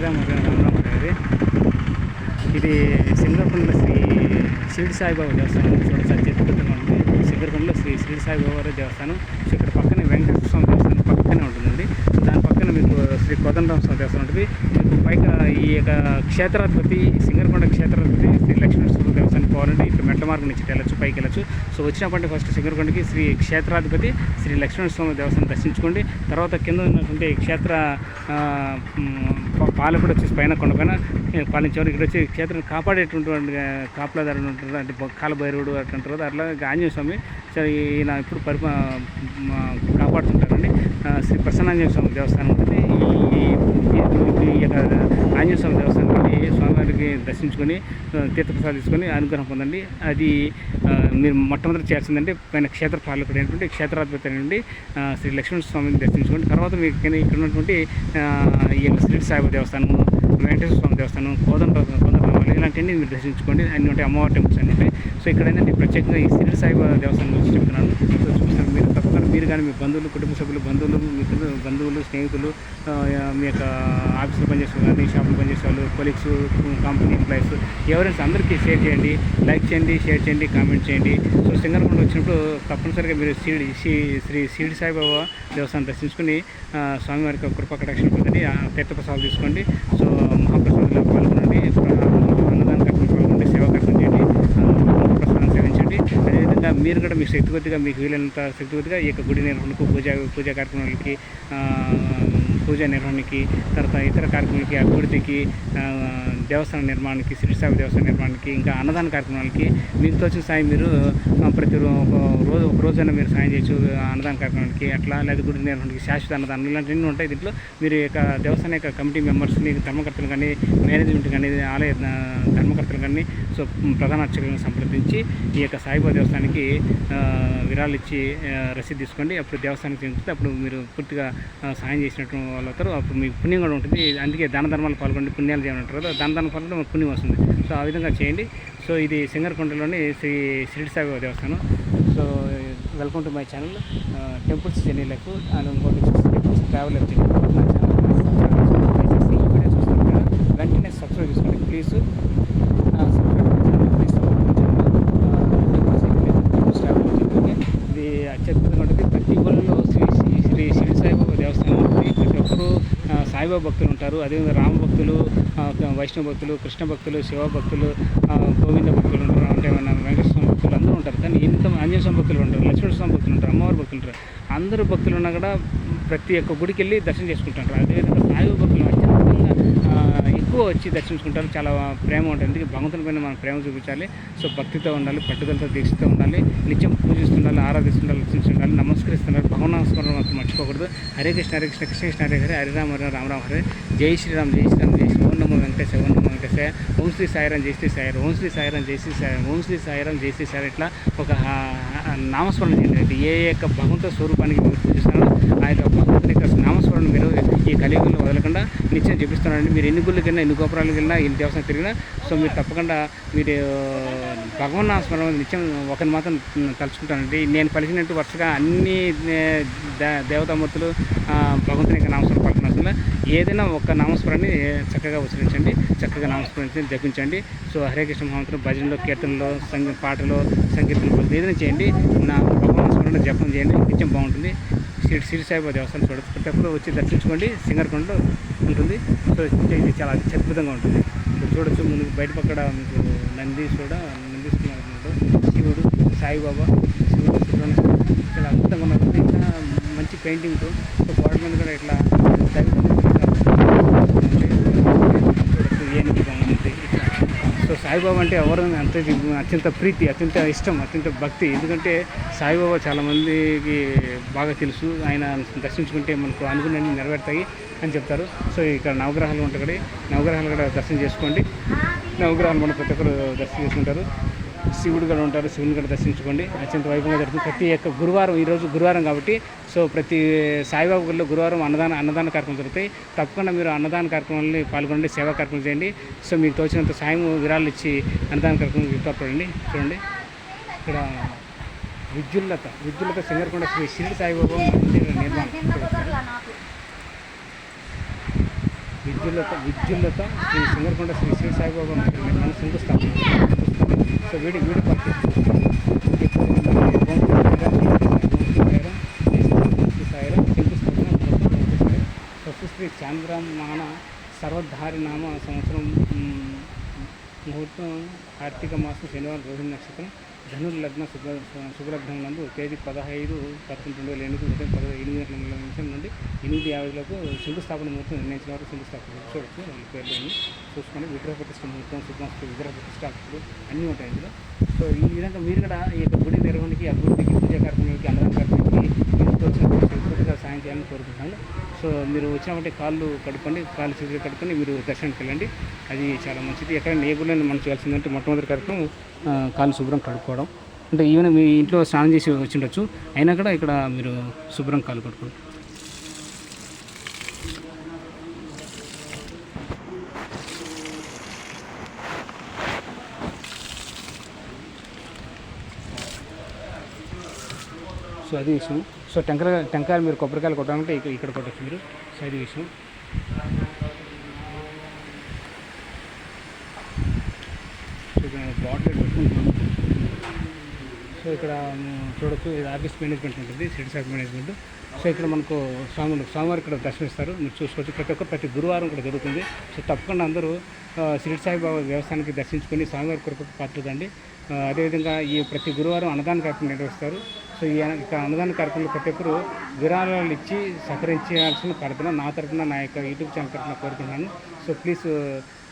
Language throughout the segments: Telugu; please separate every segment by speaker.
Speaker 1: రామరామ గారి ఇది సింగరకొండలో శ్రీ షిరిడి సాయిబాబా దేవస్థానం చూడండి. అత్యద్భుతంగా ఉంటుంది. సింగరకొండలో శ్రీ షిరిడి సాయిబాబా దేవస్థానం. సో ఇక్కడ పక్కనే వెంకటేశ్వర స్వామి దేవస్థానం పక్కనే ఉంటుందండి. దాని పక్కన మీకు శ్రీ కోదండరామ స్వామి దేవస్థానం ఉంటుంది. మీకు పైగా ఈ యొక్క క్షేత్రాధిపతి సింగరకొండ క్షేత్రాధిపతి శ్రీ లక్ష్మీనరసింహ దేవస్థానానికి పోవాలంటే ఇక్కడ మెట్ల మార్గం నుంచి వెళ్ళచ్చు, పైకి వెళ్ళచ్చు. సో వచ్చినప్పటి ఫస్ట్ సింగరకొండకి శ్రీ క్షేత్రాధిపతి శ్రీ లక్ష్మీనరసింహ దేవస్థానం దర్శించుకోండి. తర్వాత కింద ఉన్నటువంటి క్షేత్ర పాలకుడు వచ్చేసి పైన కొండపైన పాలించేవారు. ఇక్కడ వచ్చి క్షేత్రం కాపాడేటువంటి కాపలాదారులు ఉంటారు, అంటే కాలభైరవుడు అట్లా అంటారు కదా, అట్లా ఆంజనేయ స్వామి సరే ఈయన ఇప్పుడు కాపాడుతుంటారండి. శ్రీ ప్రసన్నాంజనేయ స్వామి దేవస్థానం ఉంటుంది. ఈ యొక్క ఆంజనేయ స్వామి దేవస్థానాన్ని స్వామివారికి దర్శించుకొని తీర్థప్రసాదం తీసుకొని అనుగ్రహం పొందండి. అది మీరు మొట్టమొదటి చేయాల్సిందంటే పైన క్షేత్ర పాలకుడు అయినటువంటి క్షేత్రాధిపతి అయినటువంటి శ్రీ లక్ష్మణ స్వామిని దర్శించుకోండి. తర్వాత మీకు ఇక్కడ ఉన్నటువంటి ఈ యొక్క షిరిడి సాయిబాబా దేవస్థానం, వెంకటేశ్వర స్వామి దేవస్థానం, కోదండరామ ఇలాంటివన్నీ మీరు దర్శించుకోండి. అన్ని ఉంటాయి, అమ్మవారి టెంపుల్స్ అన్నీ ఉంటాయి. సో ఇక్కడ ఏంటంటే ప్రత్యేకంగా ఈ షిరిడి సాయిబాబా దేవస్థానం గురించి చెప్తున్నాను. సో చూపిస్తాను. మీరు తప్పకుండా మీరు కానీ మీ బంధువులు, కుటుంబ సభ్యులు, మిత్రులు, బంధువులు, స్నేహితులు, మీ యొక్క ఆఫీసులో పనిచేసే కానీ షాపులో పనిచేసే వాళ్ళు, కొలీగ్స్, కంపెనీ ఎంప్లాయీస్ ఎవరైనా అందరికీ షేర్ చేయండి, లైక్ చేయండి, షేర్ చేయండి, కామెంట్ చేయండి. సో సింగరకొండ వచ్చినప్పుడు తప్పనిసరిగా మీరు శ్రీ షిరిడి సాయిబాబా దేవస్థానం దర్శించుకుని స్వామివారికి కృపా కటాక్షం పొందండి. తీర్థప్రసాదాలు తీసుకోండి. సో మహాప్రసాదంలో పాల్గొనండి, అన్నదాన కార్యక్రమం పాల్గొనండి, సేవా కార్యక్రమం చేయండి, ప్రసాదం సేవించండి. అదేవిధంగా మీరు కూడా మీ శక్తిగతిగా మీకు వీలైనంత శక్తిగతిగా ఈ యొక్క గుడి నిర్వహణకు పూజా కార్యక్రమాలకి, పూజా నిర్వహణకి, తర్వాత ఇతర కార్యక్రమాలకి, అభివృద్ధికి, దేవస్థాన నిర్మాణానికి, షిరిడి సాయి దేవస్థాన నిర్మాణానికి, ఇంకా అన్నదాన కార్యక్రమాలకి మీకు తోచిన సాయం మీరు ప్రతి ఒక రోజైనా మీరు సాయం చేయొచ్చు. అన్నదాన కార్యక్రమానికి అట్లా, లేదా గుడి నిర్వహణకి, శాశ్వత అన్నదానం ఇలాంటివన్నీ ఉంటాయి. దీంట్లో మీరు యొక్క దేవస్థాన యొక్క కమిటీ మెంబర్స్ని, ధర్మకర్తలు కానీ, మేనేజ్మెంట్ కానీ, ఆలయ ధర్మకర్తలు కానీ, సో ప్రధాన అర్చకులను సంప్రదించి ఈ యొక్క సాయిబాబా దేవస్థానానికి విరాళాలు ఇచ్చి రసీదు తీసుకోండి. అప్పుడు దేవస్థానానికి చెందితే అప్పుడు మీరు పూర్తిగా సాయం చేసినట్టు వాళ్ళు అవుతారు. అప్పుడు మీకు పుణ్యం కూడా ఉంటుంది. అందుకే దాన ధర్మాలు పాల్గొండి, పుణ్యాలు చేయమంటారు కదా, దాన ధర్మాలు పాల్గొంటే మనకు పుణ్యం వస్తుంది. సో ఆ విధంగా చేయండి. సో ఇది సింగరకొండలోని శ్రీ షిరిడి సాయిబాబా దేవస్థానం. So welcome to my channel temples journey life and ఇంకోటి టెంపుల్స్ ట్రావెల్ లైఫ్ జర్నీ. నా ఛానల్ ఈ వీడియో చూస్తారు కదా, వెంటనే సబ్స్క్రైబ్ చేసుకోండి ప్లీజ్. ఇది అత్యద్భుతంగా ఉంటుంది. ప్రతి ఊళ్ళో శ్రీ షిరిడి సాయిబాబా దేవస్థానం ఉంటుంది. ప్రతి ఒక్కరూ సాయిబాబా భక్తులు ఉంటారు. అదేవిధంగా రామ భక్తులు, వైష్ణవ భక్తులు, కృష్ణ భక్తులు, శివ భక్తులు, గోవింద భక్తులు ఉంటారు, అంటే మన వెంకటేశ్వర స్వామి భక్తులు అందరూ ఉంటారు. కానీ ఇంత ఆంజనేయ స్వామి భక్తులు ఉంటారు, లక్ష్మణ స్వామి భక్తులు ఉంటారు, అమ్మవారి భక్తులు ఉంటారు. అందరూ భక్తులు ఉన్నా కూడా ప్రతి ఒక్క గుడికి వెళ్ళి దర్శనం చేసుకుంటారు. అదేవిధంగా సాయిబాబా భక్తులు అత్యద్భుతంగా ఎక్కువ వచ్చి దర్శించుకుంటారు. చాలా ప్రేమ ఉంటుంది. అందుకే భగవంతుని పైన మనం ప్రేమ చూపించాలి. సో భక్తితో ఉండాలి, పట్టుదలతో దీక్షతో ఉండాలి, నిత్యం పూజిస్తుండాలి, ఆరాధిస్తుండాలి, దర్శించుండాలి, నమస్కరిస్తున్నారు. భగవన్నామస్మరణ మాత్రం మర్చిపోకూడదు. హరే కృష్ణ హరే కృష్ణ కృష్ణ కృష్ణ హరే హరే, హరే రామ హరే రామ రామ హరే, జై శ్రీరామ్ జై శ్రీరామ్ జై శ్రీ ఓం నమో వెంకటేశ ఓం నమో వెంకటేశ, ఓం శ్రీ సాయిరాం జై శ్రీ సాయిరాం, ఓం శ్రీ సాయిరాం జై శ్రీ సాయిరాం, ఓం శ్రీ సాయిరాం జై శ్రీ సాయిరాం. ఇట్లా ఒక నామస్మరణ చేయండి. ఏ యొక్క భగవంతుల స్వరూపానికి మీరు పూజిస్తున్నారో ఆ యొక్క భగవంతుని యొక్క నామస్మరణ మీరు ఈ కలియుగంలో వదలకుండా నిత్యం జపిస్తున్నారండి. మీరు ఎన్ని గుళ్ళకి వెళ్ళినా, ఎన్ని గోపురాలకు వెళ్ళినా, ఎన్ని దేవస్థానం తిరిగినా సో మీరు తప్పకుండా మీరు భగవన్నామస్మరణ నిత్యం ఒకరిని మాత్రం తలుచుకుంటానండి. నేను పలికినట్టు వరుసగా అన్ని దేవతామూర్తులు భగవంతుని యొక్క నామస్మరణ పలుకున్న ఏదైనా ఒక నామస్మరణని చక్కగా ఉచ్చరించండి, చక్కగా నామస్మరణ జపించండి. సో హరే కృష్ణ మహామంత్రం భజనలో, కీర్తనలో, పాటలో, సంకీర్తనలో ఏదైనా చేయండి. నా భగవన్నామస్మరణ జపం చేయండి, నిత్యం బాగుంటుంది. షిరిడి సాయిబాబా దేవస్థానం చూడచ్చు. ప్రతి ఒక్కరు వచ్చి దర్శించుకోండి. సింగరకొండలో ఉంటుంది. సో ఇది చాలా అత్యద్భుతంగా ఉంటుంది. చూడొచ్చు. ముందుకు బయట పక్కన మీకు నందీశ్వరుడు, శివుడు, సాయిబాబా, శివుడు చాలా అద్భుతంగా ఉన్నది. ఇంకా మంచి పెయింటింగ్తో సో గోడ మీద కూడా ఇట్లా ఏనుగు బాగుంటుంది. సో సాయిబాబా అంటే ఎవరు అత్యంత ప్రీతి, అత్యంత ఇష్టం, అత్యంత భక్తి. ఎందుకంటే సాయిబాబా చాలామందికి బాగా తెలుసు. ఆయన దర్శించుకుంటే మనకు అనుకున్నవి నెరవేరుతాయి అని చెప్తారు. సో ఇక్కడ నవగ్రహాలు ఉంటాయి, నవగ్రహాలు కూడా దర్శనం చేసుకోండి. నవగ్రహాలు మనం ప్రతి ఒక్కరు దర్శనం చేసుకుంటారు. శివుడు కూడా ఉంటారు, శివుని కూడా దర్శించుకోండి. అత్యంత వైభవంగా జరుగుతుంది. ప్రతి ఒక్క గురువారం, ఈరోజు గురువారం కాబట్టి సో ప్రతి సాయిబాబా గుడిలో గురువారం అన్నదాన కార్యక్రమం జరుగుతాయి. తప్పకుండా మీరు అన్నదాన కార్యక్రమాలని పాల్గొనండి, సేవా కార్యక్రమం చేయండి. సో మీకు తోచినంత సాయం విరాళాలు ఇచ్చి అన్నదాన కార్యక్రమం తోడ్పడండి. చూడండి ఇక్కడ విద్యుల్లత సింగరకొండ శ్రీ షిరిడి సాయిబాబా మందిర నిర్మాణం. విద్యుల్లత శ్రీ సింగరకొండ శ్రీ శ్రీ సాయిబాబా మందిరం నిర్మాణం శంకుస్థాపన. సో వీడియో పరిస్థితి శ్రీ చాంద్రమాన సర్వధారినామ సంవత్సరం ముహూర్తం కార్తీక మాసం శనివారం రోహిణి నక్షత్రం ధనుర్లగ్న శుభలగ్నం నందు తేదీ 15/11/2008 ఉదయం 8:08 నుండి 8:50 శంకుస్థాపన ముహూర్తం నిర్ణయించిన వారు శంకుస్థాపన చూడవచ్చు. వాళ్ళ పేర్లు చూసుకొని విగ్రహ ప్రతిష్ఠ ముహూర్తం శుభాంశ విగ్రహ ప్రతిష్టాపకులు అన్నీ ఉంటాయి ఇందులో. సో ఈ విధంగా మీరు కూడా ఈ యొక్క గుడి నిర్వహణకి అభివృద్ధికి పూజా కార్యక్రమాలకి అన్నదాన కార్యక్రమాలకి పూర్తిగా సాయం చేయాలని కోరుకుంటున్నాను. సో మీరు వచ్చినప్పుడు కాళ్ళు కడుక్కోండి, కాళ్ళు చేతులు కడుక్కొని మీరు దర్శనానికి వెళ్ళండి. అది చాలా మంచిది. ఎక్కడైనా ఏ గుడిలో మనం చేయాల్సిందంటే మొట్టమొదటి కార్యక్రమం కాళ్ళు శుభ్రం కడుక్కోవడం. అంటే ఈవెన్ మీ ఇంట్లో స్నానం చేసి వచ్చిండొచ్చు, అయినా కూడా ఇక్కడ మీరు శుభ్రం కాళ్ళు కడుక్కోండి. సో అది విషయం. సో టెంకాయలు మీరు కొబ్బరికాయలు కొట్టాలంటే ఇక్కడ కొట్టచ్చు మీరు. సో అది విషయం. బాటిల్ పెట్టుకుంటున్నాం. సో ఇక్కడ చూడొచ్చు, ఇది ఆఫీస్ మేనేజ్మెంట్ ఉంటుంది, సిటీ సాఫ్ మేనేజ్మెంట్. సో ఇక్కడ మనకు స్వామివారు ఇక్కడ దర్శనమిస్తారు, మీరు చూసుకోవచ్చు. ప్రతి గురువారం కూడా జరుగుతుంది. సో తప్పకుండా అందరూ సిటీ సాయిబాబా దేవస్థానానికి దర్శించుకొని స్వామివారి కృపకు పాత్రదండి. అదేవిధంగా ఈ ప్రతి గురువారం అన్నదాన కార్యక్రమం నిర్వహిస్తారు. సో ఈ అన్నదాన కార్యక్రమంలో ప్రతి ఒక్కరు విరాళాలు ఇచ్చి సహకరించాల్సిన ప్రార్థన నా తరఫున, నా యొక్క యూట్యూబ్ ఛానల్ తరఫున కోరుతున్నాను. So please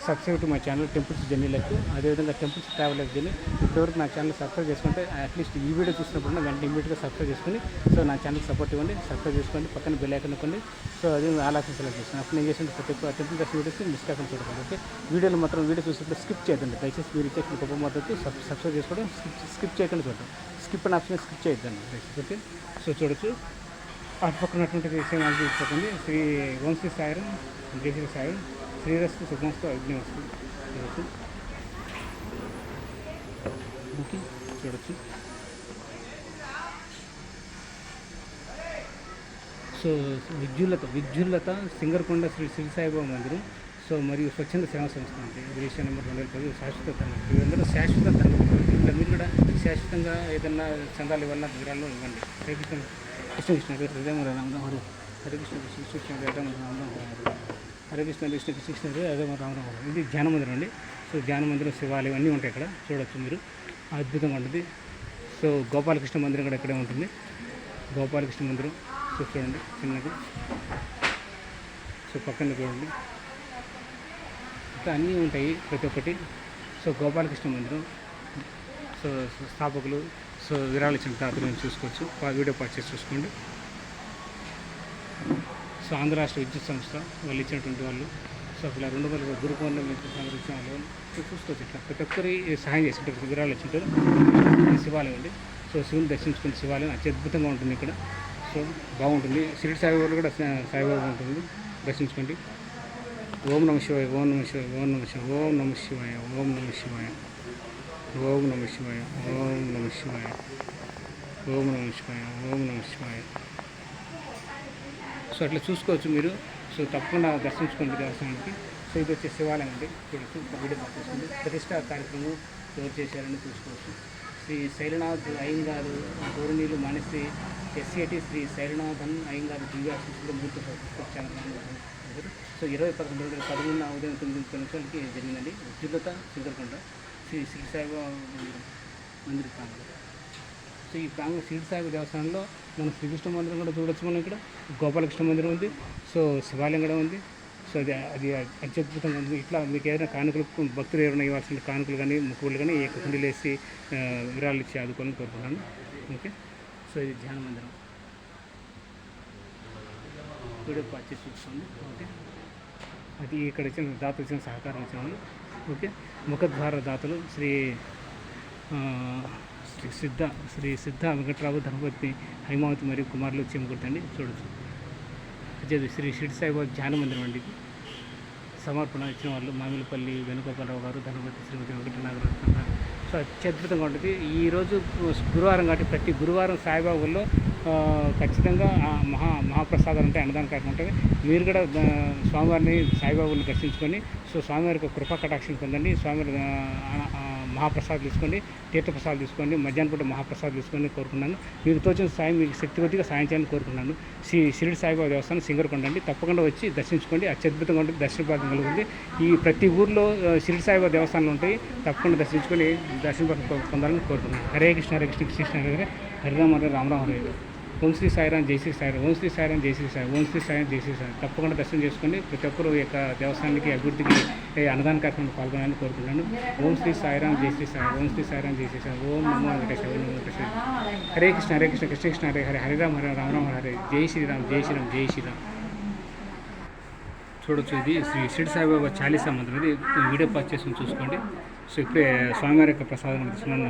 Speaker 1: subscribe to my channel temples journey like, అదేవిధంగా టెంపుల్స్ ట్రావెల్ లైక్ జర్నీ. ఇప్పటివరకు నా ఛానల్ సబ్స్క్రైబ్ చేసుకుంటే అట్లీస్ట్ ఈ వీడియో చూసినప్పుడు వెంటనే ఇమీడియట్గా సబ్స్క్రైబ్ చేసుకుని సో నా ఛానల్ సపోర్ట్ ఇవ్వండి. సబ్స్క్రైబ్ చేసుకోండి, పక్కన బెల్ ఐకాన్ నొక్కండి. సో అది ఆల్ ఆప్షన్ సెలెక్ట్ చేస్తాను. అప్పుడు నేను చేసిన ప్రతి ఒక్క టెంపుల్ దర్శనం వీడియోస్ మిస్ కాకుండా చూడకండి. ఓకే, వీడియోలో మాత్రం వీడియో చూసినప్పుడు స్కిప్ చేయొద్దండి. దయచేసి మీరు ఇచ్చే గొప్ప మద్దతు సబ్స్క్రైబ్ చేసుకోవడం, స్కిప్ చేయకుండా చూడటం. స్కిప్ అనే ఆప్షన్ స్కిప్ చేయొద్దండి దయచేసి. ఓకే, సో చూడొచ్చు. అటు పక్కనటువంటి విషయం నాకు చూసుకోండి. శ్రీ ఓం శ్రీ సాయిరం, జై శ్రీ సాయిరం, శ్రీరస్తు శుభమస్తు అగ్నివస్తు చూడొచ్చు. ఓకే, చూడొచ్చు. సో విద్యుల్లత సింగరకొండ శ్రీ శ్రీ సాయిబాబా మందిరం. సో మరియు స్వచ్ఛంద సేవా సంస్థ అంటే రిజిస్టర్ నెంబర్ 2010 శాశ్వత ధనం. వీళ్ళందరూ శాశ్వత ధనం. ఇట్లా మీరు కూడా శాశ్వతంగా ఏదన్నా చందాలు ఇవ్వాలన్నా వివరాల్లో ఇవ్వండి. హరే కృష్ణ కృష్ణ కృష్ణ హృదయం రామరామ హరి హరే కృష్ణ కృష్ణ కృష్ణ హృదయం రామరామ హరే కృష్ణ కృష్ణ కృష్ణ కృష్ణ హృదయం రామరామ. ఇది ధ్యాన మందిరం అండి. సో ధ్యాన మందిరం, శివాలయం అన్నీ ఉంటాయి ఇక్కడ, చూడవచ్చు మీరు. అద్భుతంగా ఉంటుంది. సో గోపాలకృష్ణ మందిరం కూడా ఇక్కడే ఉంటుంది. గోపాలకృష్ణ మందిరం సో చూడండి చిన్నది. సో పక్కన చూడండి, ఇంకా అన్నీ ఉంటాయి ప్రతి ఒక్కటి. సో గోపాలకృష్ణ మందిరం. సో స్థాపకులు సో విరాళ ఇచ్చిన దాతలను చూసుకోవచ్చు. వీడియో పర్చేస్ చూసుకోండి. సో ఆంధ్ర రాష్ట్ర విద్యుత్ సంస్థ వాళ్ళు ఇచ్చినటువంటి వాళ్ళు. సో ఇలా 200 గురు పౌర్ణమి సందర్శించిన వాళ్ళు చూసుకోవచ్చు. ఇట్లా ప్రతి ఒక్కరి సహాయం చేసేటప్పుడు విరాళాలు ఇచ్చింటారు. శివాలయం అండి. సో శివుని దర్శించుకుని శివాలయం అత్యద్భుతంగా ఉంటుంది ఇక్కడ. సో బాగుంటుంది. షిరిడి సాయిబాబా కూడా సాయిబాబా ఉంటుంది, దర్శించుకోండి. ఓం నమ శివాయ, ఓం నమ శివాయ, ఓం నమ శివాయ, ఓం నమ శివాయ, ఓం నమ శివాయ, ఓం నమ శివాయ, ఓం నమ శివాయ, ఓం నమ శివాయ, ఓం నమ శివాయ. సో అట్లా చూసుకోవచ్చు మీరు. సో తప్పకుండా దర్శించుకోండి దేవస్థానానికి. సో ఇది వచ్చే శివాలయం అండి. చూడొచ్చు, వీడియో చూసుకోండి. ప్రతిష్ట కార్యక్రమం ఎవరు చేశారని చూసుకోవచ్చు. శ్రీ శైలనాథ్ అయ్యంగారు గౌరవనీయులు మానేశ్రీ ఎస్సీఐటి శ్రీ శైలనాథన్ అయ్యంగారు దివ్యాశిస్సులు మూర్తి ఛానల్. సో 20/11/2013 ఉదయం 9 నిమిషాలకి జరిగిందండి. విద్యుల్లత సింగరకొండ శ్రీ శ్రీ సాయిబాబా మందిర ప్రాంగణం. సో ఈ ప్రాంగణం షిరిడి సాయిబాబా దేవస్థానంలో మనం శ్రీకృష్ణ మందిరం కూడా చూడొచ్చు. మనం ఇక్కడ గోపాలకృష్ణ మందిరం ఉంది. సో శివాలయం కూడా ఉంది. సో అది అత్యద్భుతంగా ఉంది. ఇట్లా మీకు ఏదైనా కానుకలు, భక్తులు ఎవరైనా ఇవ్వాల్సిన కానుకలు కానీ ముక్కులు కానీ ఈ కుండీలు వేసి విరాళాలు ఇచ్చి ఆదుకోవాలని కోరుకుంటున్నాను. ఓకే, సో ఇది ధ్యాన మందిరం. వీడియో పర్చేస్ చూసుకోండి. ఓకే, అది ఇక్కడ ఇచ్చిన దాతలు ఇచ్చిన సహకారం ఇచ్చిన వాళ్ళు. ఓకే, ముఖద్వార దాతలు శ్రీ సిద్ధ వెంకట్రావు ధనపతి హైమావతి మరియు కుమారులు చేమకుర్తండి. చూడొచ్చు. అదే శ్రీ షిరిడి సాయిబాబా ధ్యాన మందిరం అండి. సమర్పణ ఇచ్చిన వాళ్ళు మామిలిపల్లి వేణుగోపాలరావు గారు, ధనపతి శ్రీమతి వెంకటనాగరాజు గారు. సో అత్యద్భుతంగా ఉంటుంది. ఈరోజు గురువారం కాబట్టి ప్రతి గురువారం సాయిబాబాలో ఖచ్చితంగా మహాప్రసాదాలు ఉంటాయి, అన్నదాన కార్యక్రమం ఉంటుంది. మీరు కూడా స్వామివారిని సాయిబాబాని దర్శించుకొని స్వామివారి యొక్క కృపా కటాక్షం పొందండి. స్వామివారి మహాప్రసాదం తీసుకోండి, తీర్థప్రసాదాలు తీసుకోండి, మధ్యాహ్నం పూట మహాప్రసాదం తీసుకొని కోరుకున్నాను. మీకు తోచిన సాయం మీకు శక్తి కొద్దిగా సాయం చేయాలని కోరుకున్నాను. షిరిడి సాయిబాబా దేవస్థానం సింగరకొండ అండి. తప్పకుండా వచ్చి దర్శించుకోండి, అత్యద్భుతంగా ఉంటుంది, దర్శన భాగ్యం కలుగుతుంది. ఈ ప్రతి ఊర్లో షిరిడి సాయిబాబా దేవస్థానాలు ఉంటాయి, తప్పకుండా దర్శించుకొని దర్శన భాగ్యం పొందాలని కోరుకున్నాను. హరే కృష్ణ హరే కృష్ణ కృష్ణ కృష్ణ హరే హరిరామ హరే రామరామ హరే. ఓం శ్రీ సాయిరాం జై శ్రీ సాయి, ఓం శ్రీ సాయిరాం జై శ్రీ సాయి, ఓం శ్రీ సాయిరాం జై శ్రీ సాయి. తప్పకుండా దర్శనం చేసుకోండి. ప్రతి ఒక్కరు ఈ యొక్క దేవస్థానానికి అభివృద్ధికి అన్నదాన కార్యక్రమంలో పాల్గొనాలని కోరుకుంటున్నాను. ఓం శ్రీ సాయిరాం జై శ్రీ సాయి, ఓం శ్రీ సాయిరాం జై శ్రీ సాయి, ఓం నమో వెంకటేశ్వర, ఓం నమో వెంకటేశ్వర. హరే కృష్ణ హరే కృష్ణ కృష్ణ కృష్ణ హరే హరే హరిరామ హరే రామరామ హరే. జై శ్రీరామ్ జై శ్రీరామ్ జై శ్రీరామ్. చూడొచ్చు, ఇది శ్రీ షిరిడి సాయిబాబా చాలీసా మంత్రం. ఇది వీడియో పాస్ చేసుకుని చూసుకోండి. సో ఇప్పుడే స్వామివారి యొక్క ప్రసాదం తీసుకున్నాను.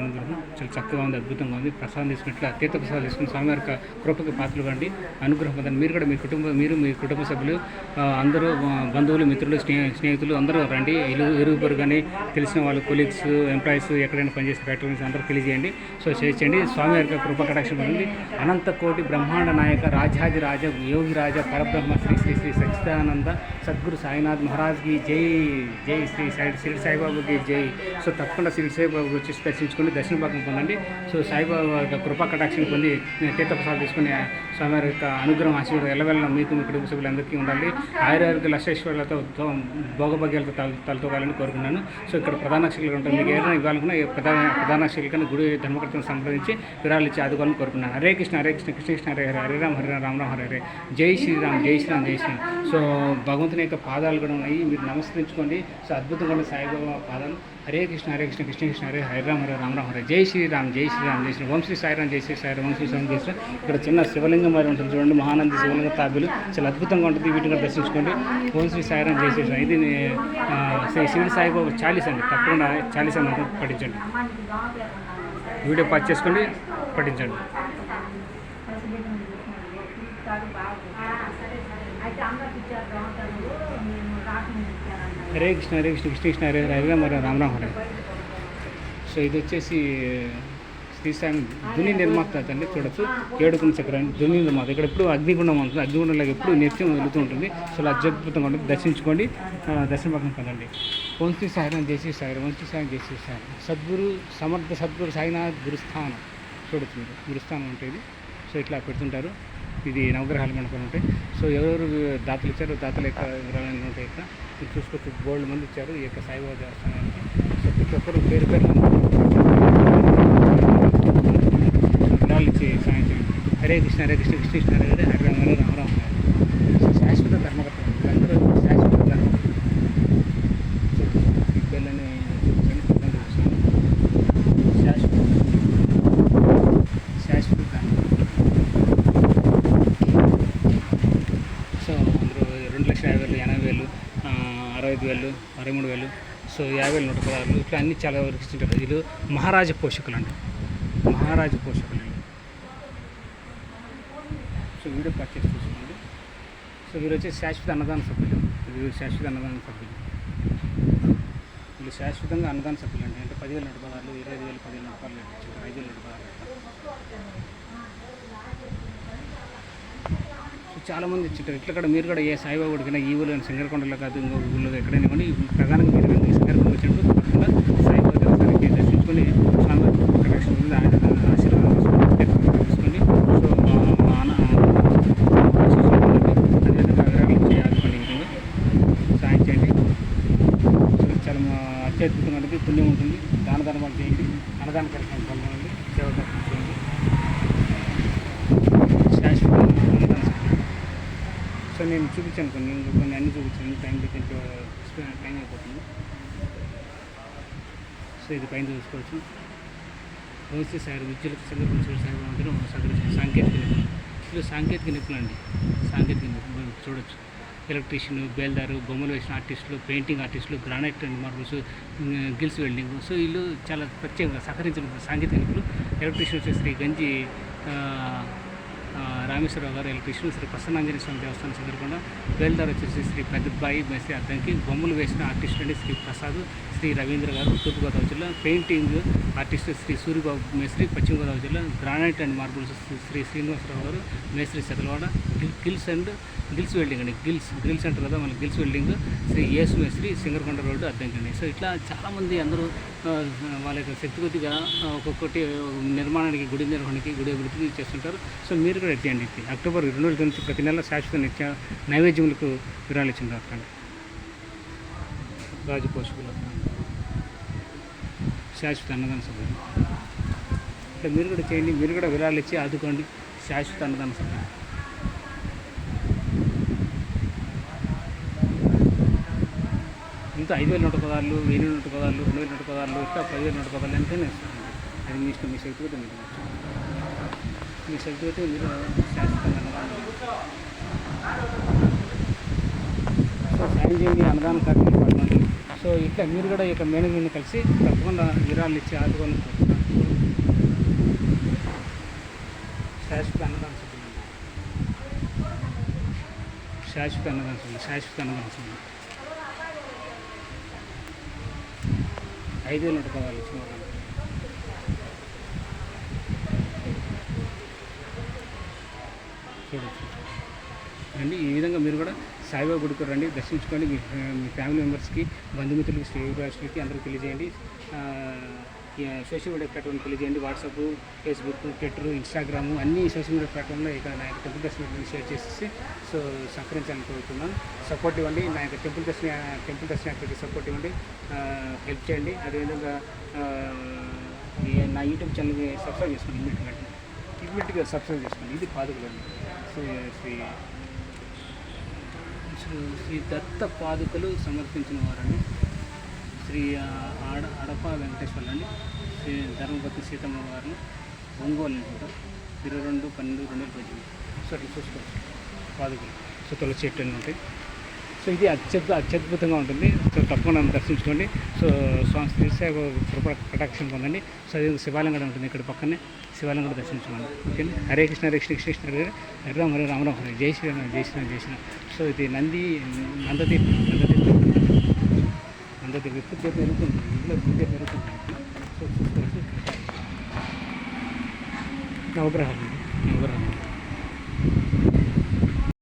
Speaker 1: చాలా చక్కగా ఉంది, అద్భుతంగా ఉంది. ప్రసాదం తీసుకున్నట్లు తీర్థ ప్రసాదం తీసుకుని స్వామివారి యొక్క కృపకి పాత్రలు కండి, అనుగ్రహం పొందండి. మీరు కూడా మీ కుటుంబ సభ్యులు అందరూ బంధువులు మిత్రులు స్నేహితులు అందరూ రండి. ఇరుగు కానీ తెలిసిన వాళ్ళు కొలీగ్స్ ఎంప్లాయీస్ ఎక్కడైనా పనిచేసే ఫ్యాక్టరీస్ అందరూ తెలియజేయండి. సో చేయండి. స్వామివారి యొక్క కృప కటాక్షం పొందండి. అనంత కోటి బ్రహ్మాండ నాయక రాజాది రాజ యోగి రాజ పరబ్రహ్మ శ్రీ శ్రీ శ్రీ సచ్చిదానంద సద్గురు సాయినాథ్ మహారాజ్కి జై. జై శ్రీ షిరిడి సాయిబాబాకి జై. సో తప్పకుండా షిరిడి సాయిబాబా వచ్చి దర్శించుకొని దర్శన భాగం పొందండి. సో సాయిబాబా యొక్క కృపా కటాక్షం పొంది తీర్థప్రసాదం తీసుకుని స్వామివారి యొక్క అనుగ్రహం ఆశీర్వాదం ఎల్లవెల్ల మీకు మీ కుటుంబ సభ్యులందరికీ ఉండాలి. ఆయుర్వేదిక లక్షేశ్వరులతో భోగభాగ్యాలతో తలతోగాలని కోరుకున్నాను. సో ఇక్కడ ప్రధాన నక్షత్రాలు ఉంటాయి. మీకు ఏదైనా ఇవ్వాలనుకున్నా ప్రధాన నక్షత్రాల కన్నా గుడి ధర్మకర్తను సంప్రదించి విరాళాలు ఇచ్చి ఆదుకోవాలని కోరుకున్నాను. హరే కృష్ణ హరే కృష్ణ కృష్ణ కృష్ణ హరే హరే హరిరామ హరిరామ రామరామ హరే హరే. జై శ్రీరామ్ జై శ్రీరామ్ జై శ్రీరామ్. సో భగవంతుని యొక్క పాదాలు కూడా ఉన్నాయి, మీరు నమస్కరించుకోండి. సో అద్భుతంగా ఉన్న సాయిబాబా పాదాలు. హరే కృష్ణ కృష్ణ కృష్ణ హరే హరిరామ హరే రామరామ హరే. జై శ్రీరామ్ జై శ్రీరామ్ జై శ్రీరామ్. ఓం శ్రీ సాయిరామ్ జై శ్రీ సాయిరామ్, ఓం శ్రీ సాయి జై శ్రీరామ్. ఇక్కడ చిన్న శివలింగం మరి ఉంటుంది చూడండి, మహానంది శివలింగ తాబేలు చాలా అద్భుతంగా ఉంటుంది. వీటిని దర్శించుకోండి. ఓం శ్రీ సాయిరామ్ జై శ్రీ సాయి. ఇది షిరిడి సాయిబాబా చాలీసా అండి. తప్పకుండా చాలీసా పఠించండి. వీడియో పాస్ చేసుకోండి, పఠించండి. హరే కృష్ణ హరే కృష్ణ కృష్ణ కృష్ణ హరే హరే హరిరామ హరే రామరామ హరే. సో ఇది వచ్చేసి శ్రీసాయి ధుని నిర్మాత అండి. చూడొచ్చు, ఏడుకున్న చక్రం ధుని నిర్మాత. ఇక్కడ ఎప్పుడు అగ్నిగుండం ఉంటుంది, అగ్నిగుండంలాగా ఎప్పుడు నిత్యం వెళుతూ ఉంటుంది. సో అద్భుతంగా ఉంటుంది, దర్శించుకోండి, దర్శన భాగం పొందండి. ఓం శ్రీ సాయిరాం జై శ్రీ సాయి, ఓం శ్రీ సాయి జై శ్రీ సాయి. సద్గురు సమర్థ సద్గురు సాయినాథ్ గురుస్థానం. చూడొచ్చు మీరు, గురుస్థానం ఉంటుంది. సో ఇట్లా పెడుతుంటారు. ఇది నవగ్రహాల మండపం ఉంటాయి. సో ఎవరెవరు దాతలు ఇచ్చారు, దాతల యొక్క వివరాలు ఉంటాయి. ఇక్కడ మీరు చూసుకోవచ్చు, బోల్డ్ మంది ఇచ్చారు ఈ యొక్క సాయిబాబా దేవస్థానానికి. సో ప్రతి ఒక్కరు పేరు వివరాలు ఇచ్చి సాయం చేయండి. హరే కృష్ణ హరే కృష్ణ కృష్ణ కృష్ణ హరే హరే హరిరామ హరే రామరామ హరే. సో శాశ్వత ధర్మకర్త అందరూ శాశ్వత ధర్మకర్త. ఈ పిల్లని చూపించండి, శాశ్వత ధర్మకర్త. సో అందరూ 2,50,000, 80,000, 65,000, 63,000, సో 50,000, 116 ఇట్లా అన్నీ చాలా వరకు ఇస్తుంటారు. వీళ్ళు మహారాజ పోషకులు అండి, మహారాజ పోషకులు. సో వీడియో పర్చేస్ చూసుకోండి. సో వీళ్ళు వచ్చి శాశ్వత అన్నదాన సభ్యులు. వీళ్ళు శాశ్వత అన్నదాన సభ్యులు. వీళ్ళు శాశ్వతంగా అన్నదాన సభ్యులు అండి. అంటే 10,000, 116, 25,000, 15,000 రూపాయలు, 5,000 రూపాయలు. చాలామంది ఇచ్చారు. ఇట్లా కూడా మీరు కూడా ఏ సాయిబాబా గుడికైనా ఈ ఊళ్ళో సింగరకొండలో కాదు, ఇంకో ఊళ్ళో ఎక్కడైనా ఇవ్వండి. ప్రధానంగా మీరు కానీ సింగరకొండ వచ్చినప్పుడు తప్పకుండా సాయిబాబా దేవస్థానానికి దర్శించుకొని స్వామివారి కటాక్షం ఉంది, ఆయన ఆశీర్వాదం తీసుకోండి. సో అదేవిధంగా విరాళించి ఆదుకోండి, ఈ విధంగా సాయం చేయండి. సో చాలా అత్యద్భుతంగా ఉంటుంది, పుణ్యం ఉంటుంది. దాన ధర్మాలు చేయండి, అన్నదాన కార్యక్రమం పాల్గొనండి, సేవ దర్శనం చేయండి. శాశ్వత అన్నదాన. సో నేను చూపించాను కొన్ని అన్నీ చూపించాను. టైం అయిపోతుంది. సో ఇది పైన చూసుకోవచ్చు. రోజు సాయి విద్యుత్ చంద్రబాబు సాయి అందరూ సాంకేతిక నిపుణులు. ఇది సాంకేతిక నిపుణులు అండి, సాంకేతిక నిపుణులు. చూడొచ్చు, ఎలక్ట్రీషియన్, బేల్దారు, బొమ్మలు వేసిన ఆర్టిస్టులు, పెయింటింగ్ ఆర్టిస్టులు, granite and marbles, gills welding. So వీళ్ళు చాలా ప్రత్యేకంగా సహకరించిన సాంకేతిక నిపుణులు. ఎలక్ట్రీషియన్ వచ్చేసి శ్రీ గంజి రామేశ్వరరావు గారు, ఎలక్ట్రీషియన్, శ్రీ ప్రసన్నాంజనేయ స్వామి దేవస్థానం చంద్రకొండ, వేల్దార్ వచ్చేసి శ్రీ పెద్దబ్బాయి మేస్త్రి అద్దంకి, బొమ్మలు వేసిన ఆర్టిస్ట్ అండి శ్రీ ప్రసాద్, శ్రీ రవీంద్ర గారు తూర్పుగోదావరి జిల్లా, పెయింటింగ్ ఆర్టిస్ట్ శ్రీ సూర్యబాబు మేస్త్రి పశ్చిమ గోదావరి జిల్లా, granite and marbles Shri Srinivasarao గారు మేస్త్రి చదలవాడ, గిల్స్ వెల్డింగ్ అండి, గ్రిల్స్ అంటారు కదా మన గిల్స్ వెల్డింగ్ శ్రీ యేసు మేస్త్రి సింగరకొండ రోడ్డు అద్దంకండి. సో ఇట్లా చాలామంది అందరూ వాళ్ళ యొక్క శక్తి కొద్దిగా ఒక్కొక్కటి నిర్మాణానికి, గుడి నిర్వహణకి, గుడి అభివృద్ధికి చేస్తుంటారు. సో మీరు కూడా ఎత్తండి. అక్టోబర్ 20 నుంచి ప్రతి నెల శాశ్వత నిత్య నైవేద్యములకు విరాళించింది ఇచ్చింది రాజు పోషకులు శాశ్వత అన్నదాన సభ. ఇట్లా మీరు కూడా చేయండి, మీరు కూడా విరాళాలు ఇచ్చి ఆదుకోండి శాశ్వత అన్నదాన సభ. ఇంత 5,000 నోటు పదాలు, 1,000 నోటు పదాలు, 2,000 నోటు పదాలు, ఇట్లా 10,000 నోటు పదాలు ఎంతైనా ఇస్తారండి. అది మీ ఇష్టం, మీ శక్తి కూడా మీరు మీ శక్తి అయితే మీరు శాశ్వతంగా అన్నదానం సో సాయం చేయండి, అన్నదానం కార్యక్రమం పాల్గొనండి. సో ఇట్లా మీరు కూడా ఇక మేనేజ్మెంట్ని కలిసి తప్పకుండా విరాళాలు ఇచ్చి ఆదుకొని శాశ్వత అన్నదానం సభ్యులు, శాశ్వత అన్నదానం సభ్యులు, శాశ్వత అన్నదానం సభ్యులు 5,000 నోటు పదాలు ఇచ్చిన వాళ్ళు చూడవచ్చు అండి. ఈ విధంగా మీరు కూడా సాయిబాబా గుడికి రండి, దర్శించుకోండి. మీ ఫ్యామిలీ మెంబర్స్కి, బంధుమిత్రులకి, శ్రేయోభిలాషులకి అందరికీ తెలియజేయండి. సోషల్ మీడియా ప్లాట్ఫామ్ తెలియజేయండి. వాట్సాప్, ఫేస్బుక్, ట్విట్టర్, ఇన్స్టాగ్రామ్ అన్ని సోషల్ మీడియా ప్లాట్ఫామ్లో ఇక నా యొక్క టెంపుల్ దర్శనం షేర్ చేసేసి సో సహకరించాలని కోరుతున్నాను. సపోర్ట్ ఇవ్వండి, నా యొక్క టెంపుల్ దర్శనానికి సపోర్ట్ ఇవ్వండి, హెల్ప్ చేయండి. అదేవిధంగా నా యూట్యూబ్ ఛానల్ని సబ్స్క్రైబ్ చేసుకోండి. ఇమ్మీడియట్గా సబ్స్క్రైబ్ చేసుకోండి. ఇది పాదుకలు శ్రీ దత్త పాదుకలు సమర్పించిన వారండి శ్రీ అడప వెంకటేశ్వర్లు అండి, శ్రీ ధర్మపతి సీతమ్మ వారిని ఒంగోలు అనుకుంటారు 22/12/2018. సో అట్లా చూసుకోవచ్చు పాదుకలు. సో తులసి చెట్టు అన్నీ ఉంటాయి. సో ఇది అత్యద్భుతంగా ఉంటుంది. సో తప్పకుండా దర్శించుకోండి. సో స్వామి శ్రీశైవ ప్రొటెక్షన్ పొందండి. సో అది శివాలయం కూడా ఉంటుంది ఇక్కడ పక్కనే, శివాలయం కూడా దర్శించుకోండి. ఓకే, హరే కృష్ణ హరే కృష్ణ కృష్ణ కృష్ణ హరే రామ హరే రామ హరే జై శ్రీరామ్ జై శ్రీరామ్ జై శ్రీరామ్. సో ఇది నందతీర్థం విద్యుత్ పెరుగుతుంది, ఇంట్లో విద్యుత్ పెరుగుతుంది. సో చూసుకోవచ్చు నవగ్రహాలు